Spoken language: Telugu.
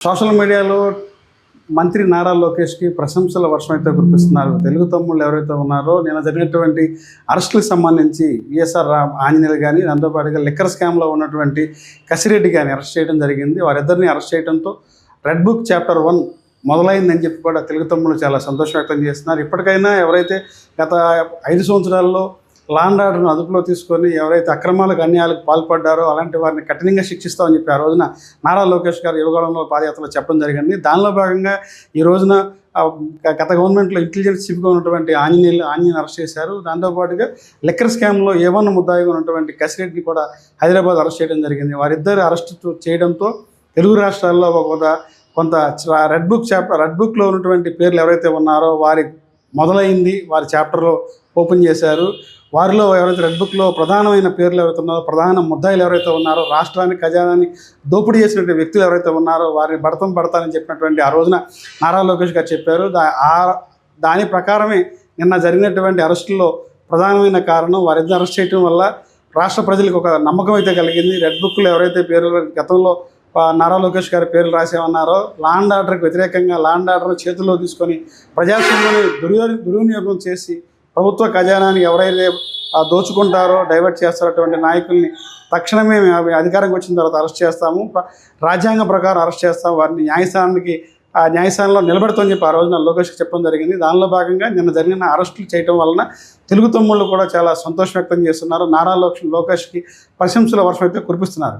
సోషల్ మీడియాలో మంత్రి నారా లోకేష్కి ప్రశంసల వర్షం అయితే కురిపిస్తున్నారు. తెలుగు తమ్ముళ్ళు ఎవరైతే ఉన్నారో నిన్న జరిగినటువంటి అరెస్టులకు సంబంధించి విఎస్ఆర్ ఆంజనేయులు కానీ, దాంతోపాటుగా లిక్కర్ స్కామ్లో ఉన్నటువంటి కసిరెడ్డి కానీ అరెస్ట్ చేయడం జరిగింది. వారిద్దరిని అరెస్ట్ చేయడంతో రెడ్ బుక్ చాప్టర్ 1 మొదలైందని చెప్పి కూడా తెలుగు తమ్ముళ్ళు చాలా సంతోషం వ్యక్తం చేస్తున్నారు. ఇప్పటికైనా ఎవరైతే గత 5 సంవత్సరాల్లో లా అండ్ ఆర్డర్ను అదుపులో తీసుకొని ఎవరైతే అక్రమాలకు అన్యాయాలకు పాల్పడ్డారో అలాంటి వారిని కఠినంగా శిక్షిస్తామని చెప్పి ఆ రోజున నారా లోకేష్ గారు యువగళంలో పాదయాత్రలో చెప్పడం జరిగింది. దానిలో భాగంగా ఈ రోజున గత గవర్నమెంట్లో ఇంటెలిజెన్స్ చీఫ్గా ఉన్నటువంటి ఆంజనేయుని అరెస్ట్ చేశారు. దాంతోపాటుగా లిక్కర్ స్కామ్లో A1 ముద్దాయిగా ఉన్నటువంటి కసిరెడ్డిని కూడా హైదరాబాద్ అరెస్ట్ చేయడం జరిగింది. వారిద్దరు అరెస్ట్ చేయడంతో తెలుగు రాష్ట్రాల్లో కొంత రెడ్ బుక్లో ఉన్నటువంటి పేర్లు ఎవరైతే ఉన్నారో వారి మొదలైంది, వారి చాప్టర్లో ఓపెన్ చేశారు. వారిలో ఎవరైతే రెడ్ బుక్లో ప్రధానమైన పేర్లు ఎవరైతే ఉన్నారో, ప్రధాన ముద్దాయిలు ఎవరైతే ఉన్నారో, రాష్ట్రాన్ని ఖజానాన్ని దోపిడీ చేసినటువంటి వ్యక్తులు ఎవరైతే ఉన్నారో వారిని పడతానని చెప్పినటువంటి ఆ రోజున నారా లోకేష్ గారు చెప్పారు. దాని ప్రకారమే నిన్న జరిగినటువంటి అరెస్టుల్లో ప్రధానమైన కారణం వారిద్దరు అరెస్ట్ చేయడం వల్ల రాష్ట్ర ప్రజలకు ఒక నమ్మకం అయితే కలిగింది. రెడ్ బుక్లో ఎవరైతే పేర్లు గతంలో నారా లోకేష్ గారి పేర్లు రాసేమన్నారో, లా అండ్ ఆర్డర్కి వ్యతిరేకంగా లా అండ్ ఆర్డర్ను చేతుల్లో తీసుకొని ప్రజాస్వామ్యాన్ని దుర్వినియోగం చేసి ప్రభుత్వ ఖజానాన్ని ఎవరైతే దోచుకుంటారో, డైవర్ట్ చేస్తారో అటువంటి నాయకుల్ని తక్షణమే మేము అధికారంకి వచ్చిన తర్వాత అరెస్ట్ చేస్తాము, రాజ్యాంగం ప్రకారం అరెస్ట్ చేస్తాము, వారిని న్యాయస్థానంలో నిలబెడతామని చెప్పి ఆ రోజున లోకేష్కి చెప్పడం జరిగింది. దానిలో భాగంగా నిన్న జరిగిన అరెస్టులు చేయడం వలన తెలుగు తమ్ముళ్ళు కూడా చాలా సంతోషం వ్యక్తం చేస్తున్నారు. నారా లోకేష్కి ప్రశంసల వర్షం అయితే కురిపిస్తున్నారు.